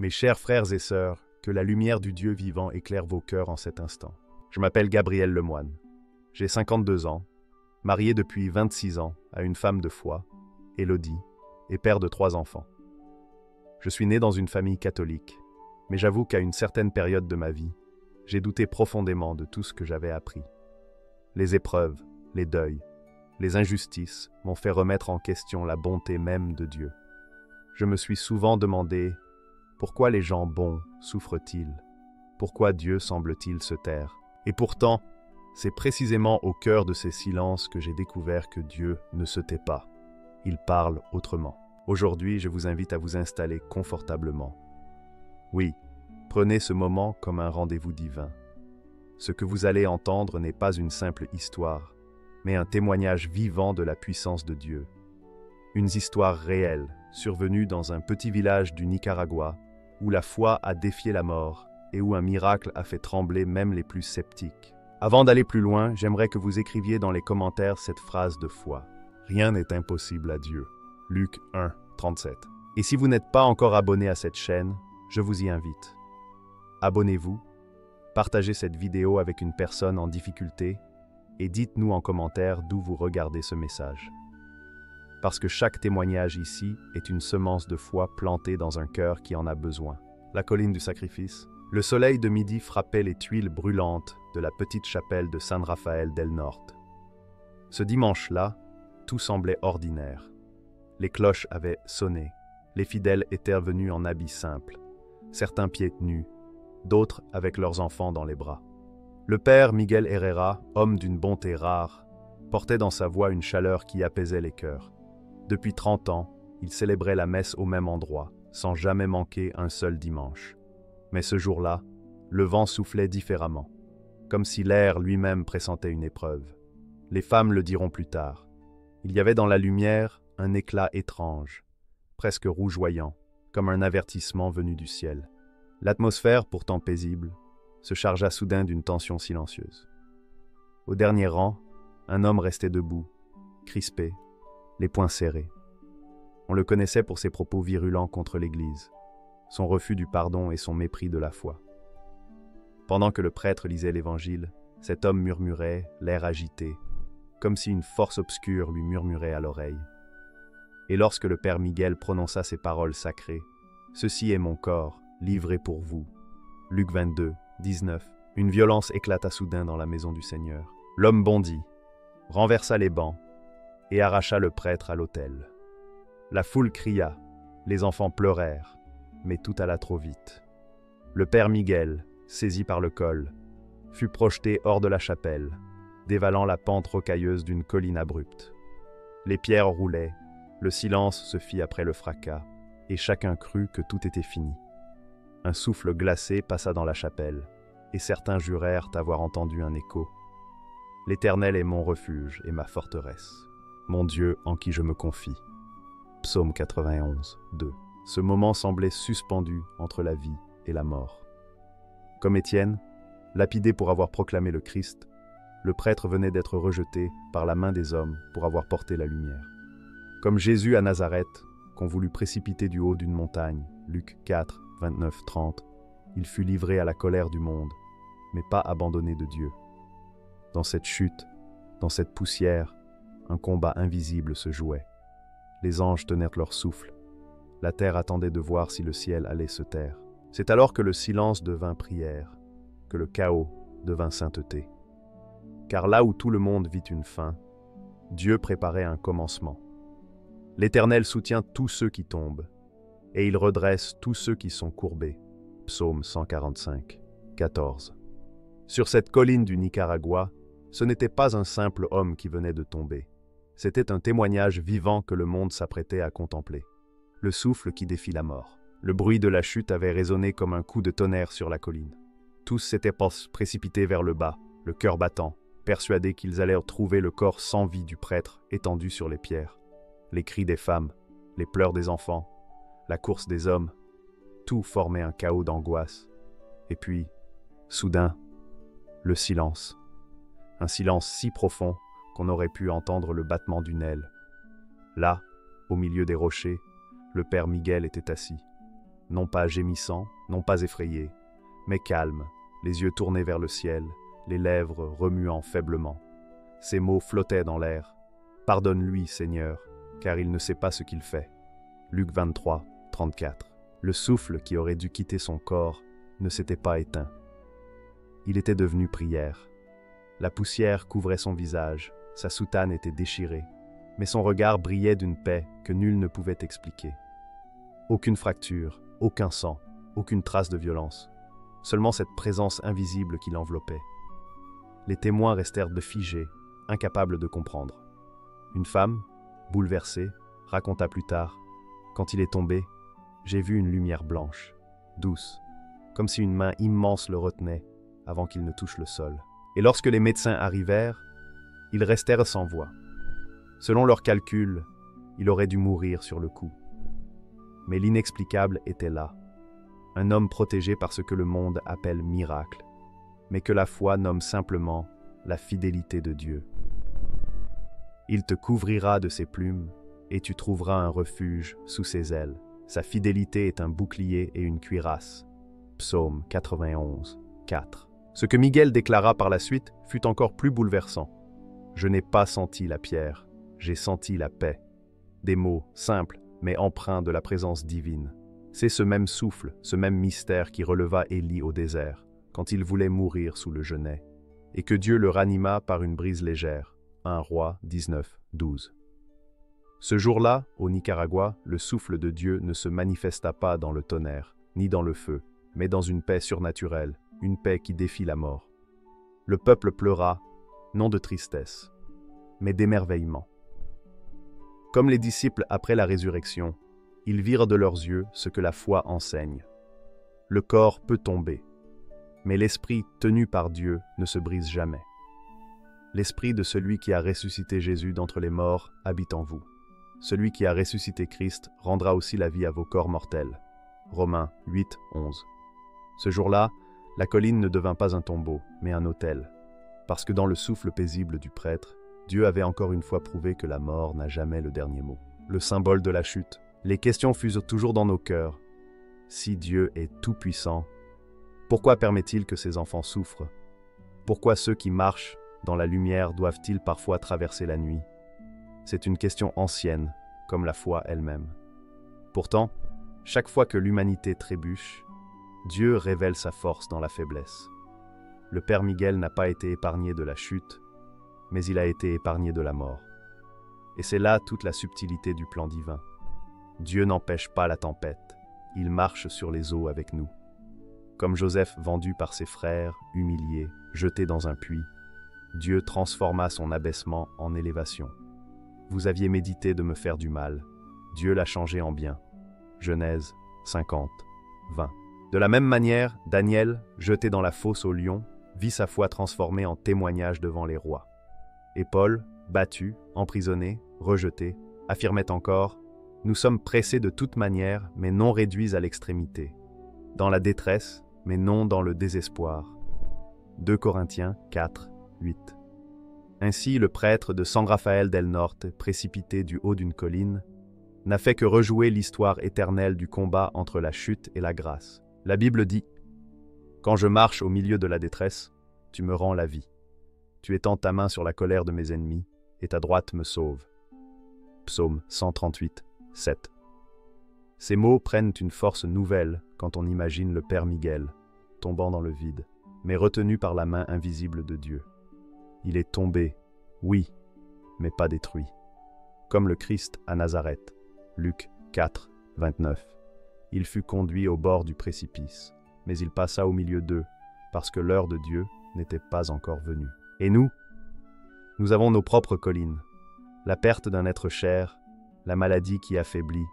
Mes chers frères et sœurs, que la lumière du Dieu vivant éclaire vos cœurs en cet instant. Je m'appelle Gabriel Lemoine. J'ai 52 ans, marié depuis 26 ans à une femme de foi, Élodie, et père de 3 enfants. Je suis né dans une famille catholique, mais j'avoue qu'à une certaine période de ma vie, j'ai douté profondément de tout ce que j'avais appris. Les épreuves, les deuils, les injustices m'ont fait remettre en question la bonté même de Dieu. Je me suis souvent demandé pourquoi les gens bons souffrent-ils? Pourquoi Dieu semble-t-il se taire? Et pourtant, c'est précisément au cœur de ces silences que j'ai découvert que Dieu ne se tait pas. Il parle autrement. Aujourd'hui, je vous invite à vous installer confortablement. Oui, prenez ce moment comme un rendez-vous divin. Ce que vous allez entendre n'est pas une simple histoire, mais un témoignage vivant de la puissance de Dieu. Une histoire réelle, survenue dans un petit village du Nicaragua, où la foi a défié la mort et où un miracle a fait trembler même les plus sceptiques. Avant d'aller plus loin, j'aimerais que vous écriviez dans les commentaires cette phrase de foi. Rien n'est impossible à Dieu. Luc 1, 37. Et si vous n'êtes pas encore abonné à cette chaîne, je vous y invite. Abonnez-vous, partagez cette vidéo avec une personne en difficulté et dites-nous en commentaire d'où vous regardez ce message. Parce que chaque témoignage ici est une semence de foi plantée dans un cœur qui en a besoin. La colline du sacrifice. Le soleil de midi frappait les tuiles brûlantes de la petite chapelle de San Rafael del Norte. Ce dimanche-là, tout semblait ordinaire. Les cloches avaient sonné. Les fidèles étaient venus en habits simples, certains pieds nus, d'autres avec leurs enfants dans les bras. Le père Miguel Herrera, homme d'une bonté rare, portait dans sa voix une chaleur qui apaisait les cœurs. Depuis 30 ans, il célébrait la messe au même endroit, sans jamais manquer un seul dimanche. Mais ce jour-là, le vent soufflait différemment, comme si l'air lui-même pressentait une épreuve. Les femmes le diront plus tard. Il y avait dans la lumière un éclat étrange, presque rougeoyant, comme un avertissement venu du ciel. L'atmosphère, pourtant paisible, se chargea soudain d'une tension silencieuse. Au dernier rang, un homme restait debout, crispé, les poings serrés. On le connaissait pour ses propos virulents contre l'Église, son refus du pardon et son mépris de la foi. Pendant que le prêtre lisait l'Évangile, cet homme murmurait, l'air agité, comme si une force obscure lui murmurait à l'oreille. Et lorsque le père Miguel prononça ces paroles sacrées, « Ceci est mon corps, livré pour vous », Luc 22, 19, une violence éclata soudain dans la maison du Seigneur. L'homme bondit, renversa les bancs et arracha le prêtre à l'autel. La foule cria, les enfants pleurèrent, mais tout alla trop vite. Le père Miguel, saisi par le col, fut projeté hors de la chapelle, dévalant la pente rocailleuse d'une colline abrupte. Les pierres roulaient, le silence se fit après le fracas, et chacun crut que tout était fini. Un souffle glacé passa dans la chapelle, et certains jurèrent avoir entendu un écho. « L'Éternel est mon refuge et ma forteresse, mon Dieu en qui je me confie. » Psaume 91, 2. Ce moment semblait suspendu entre la vie et la mort. Comme Étienne, lapidé pour avoir proclamé le Christ, le prêtre venait d'être rejeté par la main des hommes pour avoir porté la lumière. Comme Jésus à Nazareth, qu'on voulut précipiter du haut d'une montagne, Luc 4, 29, 30, il fut livré à la colère du monde, mais pas abandonné de Dieu. Dans cette chute, dans cette poussière, un combat invisible se jouait. Les anges tenaient leur souffle. La terre attendait de voir si le ciel allait se taire. C'est alors que le silence devint prière, que le chaos devint sainteté. Car là où tout le monde vit une fin, Dieu préparait un commencement. L'Éternel soutient tous ceux qui tombent, et il redresse tous ceux qui sont courbés. Psaume 145, 14. Sur cette colline du Nicaragua, ce n'était pas un simple homme qui venait de tomber. C'était un témoignage vivant que le monde s'apprêtait à contempler. Le souffle qui défie la mort. Le bruit de la chute avait résonné comme un coup de tonnerre sur la colline. Tous s'étaient précipités vers le bas, le cœur battant, persuadés qu'ils allaient trouver le corps sans vie du prêtre étendu sur les pierres. Les cris des femmes, les pleurs des enfants, la course des hommes, tout formait un chaos d'angoisse. Et puis, soudain, le silence. Un silence si profond qu'on aurait pu entendre le battement d'une aile. Là, au milieu des rochers, le père Miguel était assis. non pas gémissant, non pas effrayé, mais calme, les yeux tournés vers le ciel, les lèvres remuant faiblement. Ces mots flottaient dans l'air. « Pardonne-lui, Seigneur, car il ne sait pas ce qu'il fait. » Luc 23, 34. Le souffle qui aurait dû quitter son corps ne s'était pas éteint. Il était devenu prière. La poussière couvrait son visage, sa soutane était déchirée, mais son regard brillait d'une paix que nul ne pouvait expliquer. Aucune fracture, aucun sang, aucune trace de violence. Seulement cette présence invisible qui l'enveloppait. Les témoins restèrent figés, incapables de comprendre. Une femme, bouleversée, raconta plus tard « Quand il est tombé, j'ai vu une lumière blanche, douce, comme si une main immense le retenait avant qu'il ne touche le sol. Et lorsque les médecins arrivèrent, ils restèrent sans voix. Selon leurs calculs, il aurait dû mourir sur le coup. Mais l'inexplicable était là. Un homme protégé par ce que le monde appelle miracle, mais que la foi nomme simplement la fidélité de Dieu. Il te couvrira de ses plumes, et tu trouveras un refuge sous ses ailes. Sa fidélité est un bouclier et une cuirasse. Psaume 91, 4. Ce que Miguel déclara par la suite fut encore plus bouleversant. Je n'ai pas senti la pierre, j'ai senti la paix. Des mots simples, mais empreints de la présence divine. C'est ce même souffle, ce même mystère qui releva Élie au désert, quand il voulait mourir sous le genêt, et que Dieu le ranima par une brise légère. 1 Roi 19, 12. Ce jour-là, au Nicaragua, le souffle de Dieu ne se manifesta pas dans le tonnerre, ni dans le feu, mais dans une paix surnaturelle, une paix qui défie la mort. Le peuple pleura, non de tristesse, mais d'émerveillement. Comme les disciples après la résurrection, ils virent de leurs yeux ce que la foi enseigne. Le corps peut tomber, mais l'esprit tenu par Dieu ne se brise jamais. L'esprit de celui qui a ressuscité Jésus d'entre les morts habite en vous. Celui qui a ressuscité Christ rendra aussi la vie à vos corps mortels. Romains 8, 11. Ce jour-là, la colline ne devint pas un tombeau, mais un autel, parce que dans le souffle paisible du prêtre, Dieu avait encore une fois prouvé que la mort n'a jamais le dernier mot. Le symbole de la chute. Les questions fusent toujours dans nos cœurs. Si Dieu est tout-puissant, pourquoi permet-il que ses enfants souffrent? Pourquoi ceux qui marchent dans la lumière doivent-ils parfois traverser la nuit? C'est une question ancienne, comme la foi elle-même. Pourtant, chaque fois que l'humanité trébuche, Dieu révèle sa force dans la faiblesse. Le Père Miguel n'a pas été épargné de la chute, mais il a été épargné de la mort. Et c'est là toute la subtilité du plan divin. Dieu n'empêche pas la tempête, il marche sur les eaux avec nous. Comme Joseph vendu par ses frères, humilié, jeté dans un puits, Dieu transforma son abaissement en élévation. Vous aviez médité de me faire du mal, Dieu l'a changé en bien. Genèse 50, 20. De la même manière, Daniel, jeté dans la fosse aux lions, vit sa foi transformée en témoignage devant les rois. Et Paul, battu, emprisonné, rejeté, affirmait encore « Nous sommes pressés de toute manière, mais non réduits à l'extrémité. Dans la détresse, mais non dans le désespoir. » 2 Corinthiens 4, 8. Ainsi, le prêtre de San Rafael del Norte, précipité du haut d'une colline, n'a fait que rejouer l'histoire éternelle du combat entre la chute et la grâce. La Bible dit « Quand je marche au milieu de la détresse, tu me rends la vie. Tu étends ta main sur la colère de mes ennemis, et ta droite me sauve. » Psaume 138, 7. Ces mots prennent une force nouvelle quand on imagine le Père Miguel, tombant dans le vide, mais retenu par la main invisible de Dieu. Il est tombé, oui, mais pas détruit. Comme le Christ à Nazareth, Luc 4, 29. Il fut conduit au bord du précipice, mais il passa au milieu d'eux, parce que l'heure de Dieu n'était pas encore venue. Et nous avons nos propres collines, la perte d'un être cher, la maladie qui affaiblit,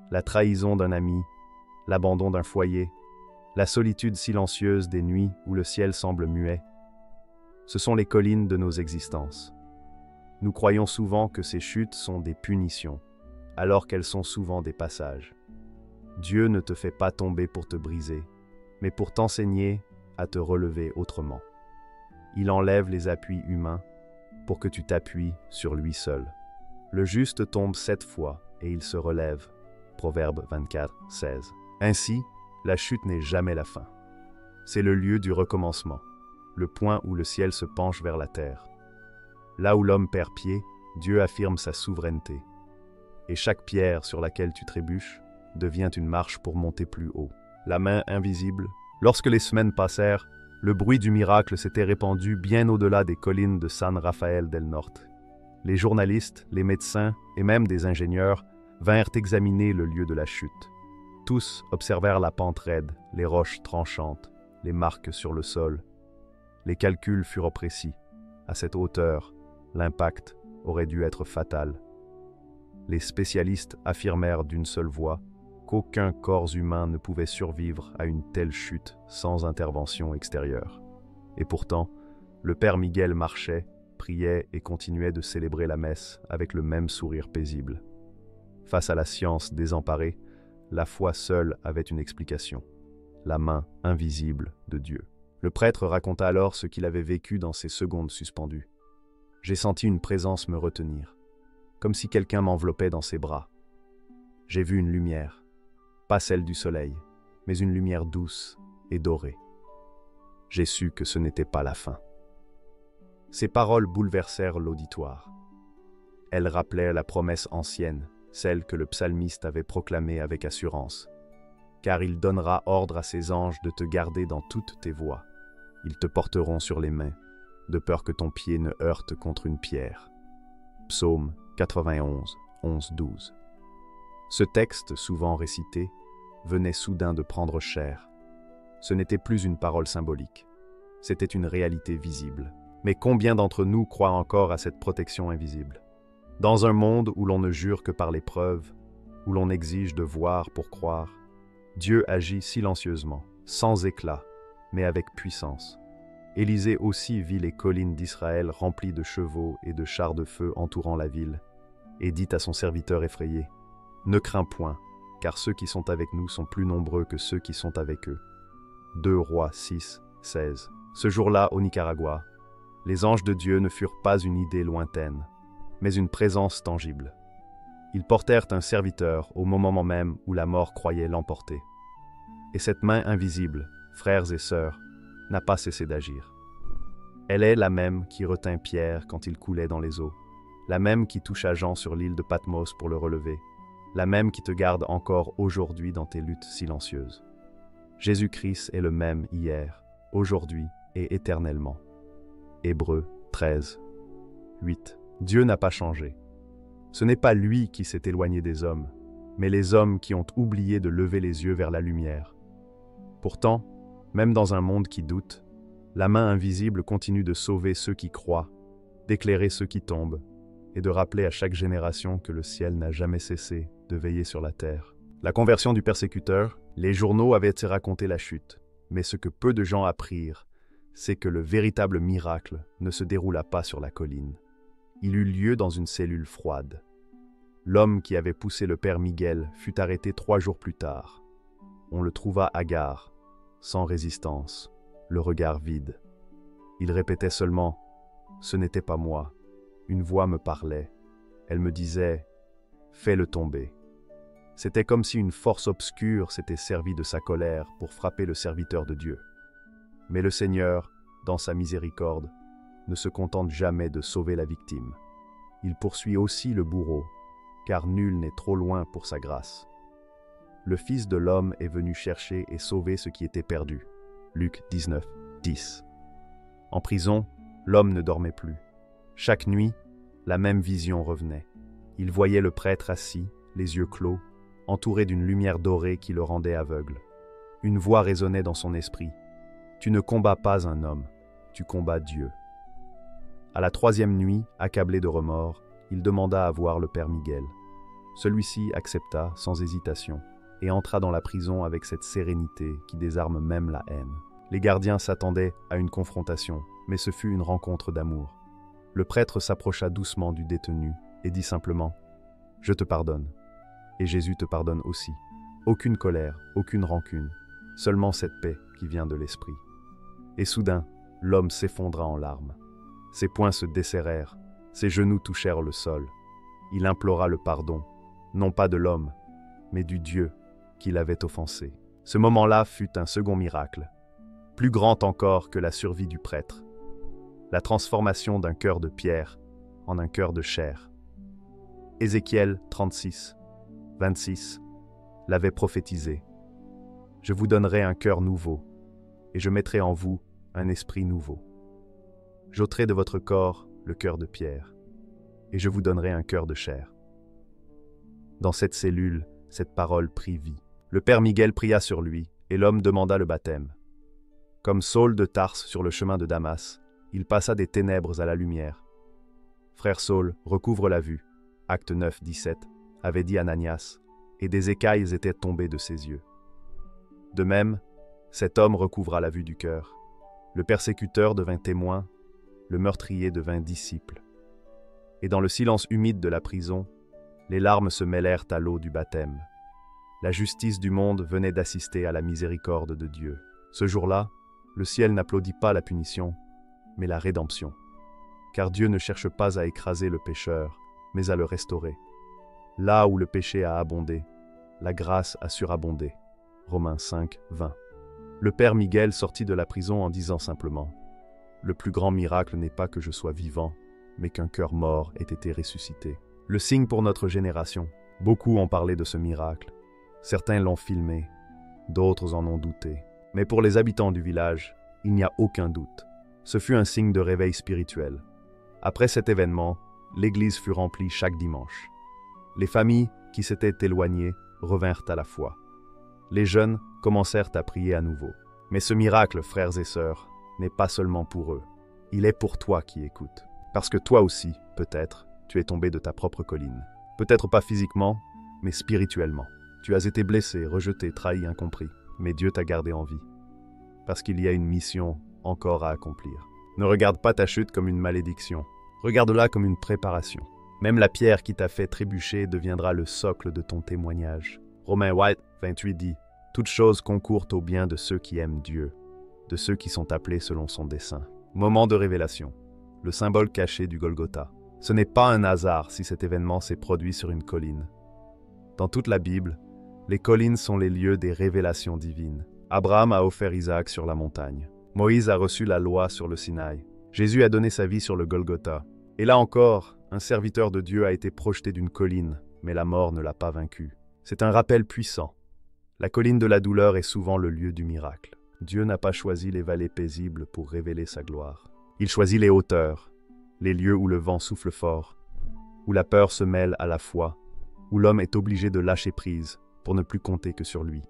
la trahison d'un ami, l'abandon d'un foyer, la solitude silencieuse des nuits où le ciel semble muet. Ce sont les collines de nos existences. Nous croyons souvent que ces chutes sont des punitions, alors qu'elles sont souvent des passages. Dieu ne te fait pas tomber pour te briser, mais pour t'enseigner à te relever autrement. Il enlève les appuis humains pour que tu t'appuies sur lui seul. Le juste tombe 7 fois et il se relève. Proverbe 24, 16. Ainsi, la chute n'est jamais la fin. C'est le lieu du recommencement, le point où le ciel se penche vers la terre. Là où l'homme perd pied, Dieu affirme sa souveraineté. Et chaque pierre sur laquelle tu trébuches devient une marche pour monter plus haut. La main invisible. Lorsque les semaines passèrent, le bruit du miracle s'était répandu bien au-delà des collines de San Rafael del Norte. Les journalistes, les médecins et même des ingénieurs vinrent examiner le lieu de la chute. Tous observèrent la pente raide, les roches tranchantes, les marques sur le sol. Les calculs furent précis. À cette hauteur, l'impact aurait dû être fatal. Les spécialistes affirmèrent d'une seule voix qu'aucun corps humain ne pouvait survivre à une telle chute sans intervention extérieure. Et pourtant, le père Miguel marchait, priait et continuait de célébrer la messe avec le même sourire paisible. Face à la science désemparée, la foi seule avait une explication, la main invisible de Dieu. Le prêtre raconta alors ce qu'il avait vécu dans ces secondes suspendues. J'ai senti une présence me retenir, comme si quelqu'un m'enveloppait dans ses bras. J'ai vu une lumière, pas celle du soleil, mais une lumière douce et dorée. J'ai su que ce n'était pas la fin. Ces paroles bouleversèrent l'auditoire. Elles rappelaient la promesse ancienne, celle que le psalmiste avait proclamée avec assurance. « Car il donnera ordre à ses anges de te garder dans toutes tes voies. Ils te porteront sur les mains, de peur que ton pied ne heurte contre une pierre. » Psaume 91, 11-12. Ce texte, souvent récité, venait soudain de prendre chair. Ce n'était plus une parole symbolique, c'était une réalité visible. Mais combien d'entre nous croient encore à cette protection invisible? Dans un monde où l'on ne jure que par l'épreuve, où l'on exige de voir pour croire, Dieu agit silencieusement, sans éclat, mais avec puissance. Élisée aussi vit les collines d'Israël remplies de chevaux et de chars de feu entourant la ville, et dit à son serviteur effrayé, « Ne crains point, car ceux qui sont avec nous sont plus nombreux que ceux qui sont avec eux. » 2 Rois 6, 16. Ce jour-là, au Nicaragua, les anges de Dieu ne furent pas une idée lointaine, mais une présence tangible. Ils portèrent un serviteur au moment même où la mort croyait l'emporter. Et cette main invisible, frères et sœurs, n'a pas cessé d'agir. Elle est la même qui retint Pierre quand il coulait dans les eaux, la même qui toucha Jean sur l'île de Patmos pour le relever, la même qui te garde encore aujourd'hui dans tes luttes silencieuses. Jésus-Christ est le même hier, aujourd'hui et éternellement. Hébreux 13, 8. Dieu n'a pas changé. Ce n'est pas lui qui s'est éloigné des hommes, mais les hommes qui ont oublié de lever les yeux vers la lumière. Pourtant, même dans un monde qui doute, la main invisible continue de sauver ceux qui croient, d'éclairer ceux qui tombent, et de rappeler à chaque génération que le ciel n'a jamais cessé de veiller sur la terre. La conversion du persécuteur, les journaux avaient raconté la chute, mais ce que peu de gens apprirent, c'est que le véritable miracle ne se déroula pas sur la colline. Il eut lieu dans une cellule froide. L'homme qui avait poussé le père Miguel fut arrêté 3 jours plus tard. On le trouva hagard, sans résistance, le regard vide. Il répétait seulement « Ce n'était pas moi ». Une voix me parlait. Elle me disait « Fais-le tomber ». C'était comme si une force obscure s'était servie de sa colère pour frapper le serviteur de Dieu. Mais le Seigneur, dans sa miséricorde, ne se contente jamais de sauver la victime. Il poursuit aussi le bourreau, car nul n'est trop loin pour sa grâce. Le Fils de l'homme est venu chercher et sauver ce qui était perdu. Luc 19, 10. En prison, l'homme ne dormait plus. Chaque nuit, la même vision revenait. Il voyait le prêtre assis, les yeux clos, entouré d'une lumière dorée qui le rendait aveugle. Une voix résonnait dans son esprit. « Tu ne combats pas un homme, tu combats Dieu. » À la 3e nuit, accablé de remords, il demanda à voir le père Miguel. Celui-ci accepta sans hésitation et entra dans la prison avec cette sérénité qui désarme même la haine. Les gardiens s'attendaient à une confrontation, mais ce fut une rencontre d'amour. Le prêtre s'approcha doucement du détenu et dit simplement « Je te pardonne. Et Jésus te pardonne aussi. Aucune colère, aucune rancune, seulement cette paix qui vient de l'esprit. » Et soudain, l'homme s'effondra en larmes. Ses poings se desserrèrent, ses genoux touchèrent le sol. Il implora le pardon, non pas de l'homme, mais du Dieu qui l'avait offensé. Ce moment-là fut un second miracle, plus grand encore que la survie du prêtre, la transformation d'un cœur de pierre en un cœur de chair. Ézéchiel 36, 26 l'avait prophétisé. Je vous donnerai un cœur nouveau, et je mettrai en vous un esprit nouveau. J'ôterai de votre corps le cœur de pierre, et je vous donnerai un cœur de chair. Dans cette cellule, cette parole prit vie. Le Père Miguel pria sur lui, et l'homme demanda le baptême. Comme Saul de Tarse sur le chemin de Damas, il passa des ténèbres à la lumière. Frère Saul, recouvre la vue, acte 9, 17, avait dit Ananias, et des écailles étaient tombées de ses yeux. De même, cet homme recouvra la vue du cœur. Le persécuteur devint témoin, le meurtrier devint disciple. Et dans le silence humide de la prison, les larmes se mêlèrent à l'eau du baptême. La justice du monde venait d'assister à la miséricorde de Dieu. Ce jour-là, le ciel n'applaudit pas la punition, mais la rédemption. Car Dieu ne cherche pas à écraser le pécheur, mais à le restaurer. Là où le péché a abondé, la grâce a surabondé. Romains 5, 20. Le Père Miguel sortit de la prison en disant simplement « Le plus grand miracle n'est pas que je sois vivant, mais qu'un cœur mort ait été ressuscité. » Le signe pour notre génération. Beaucoup ont parlé de ce miracle. Certains l'ont filmé, d'autres en ont douté. Mais pour les habitants du village, il n'y a aucun doute. Ce fut un signe de réveil spirituel. Après cet événement, l'église fut remplie chaque dimanche. Les familles qui s'étaient éloignées revinrent à la foi. Les jeunes commencèrent à prier à nouveau. Mais ce miracle, frères et sœurs, n'est pas seulement pour eux. Il est pour toi qui écoutes. Parce que toi aussi, peut-être, tu es tombé de ta propre colline. Peut-être pas physiquement, mais spirituellement. Tu as été blessé, rejeté, trahi, incompris. Mais Dieu t'a gardé en vie. Parce qu'il y a une mission encore à accomplir. Ne regarde pas ta chute comme une malédiction. Regarde-la comme une préparation. Même la pierre qui t'a fait trébucher deviendra le socle de ton témoignage. Romains 8, 28 dit « Toutes choses concourent au bien de ceux qui aiment Dieu, de ceux qui sont appelés selon son dessein. » Moment de révélation. Le symbole caché du Golgotha. Ce n'est pas un hasard si cet événement s'est produit sur une colline. Dans toute la Bible, les collines sont les lieux des révélations divines. Abraham a offert Isaac sur la montagne. Moïse a reçu la loi sur le Sinaï. Jésus a donné sa vie sur le Golgotha. Et là encore, un serviteur de Dieu a été projeté d'une colline, mais la mort ne l'a pas vaincu. C'est un rappel puissant. La colline de la douleur est souvent le lieu du miracle. Dieu n'a pas choisi les vallées paisibles pour révéler sa gloire. Il choisit les hauteurs, les lieux où le vent souffle fort, où la peur se mêle à la foi, où l'homme est obligé de lâcher prise pour ne plus compter que sur lui.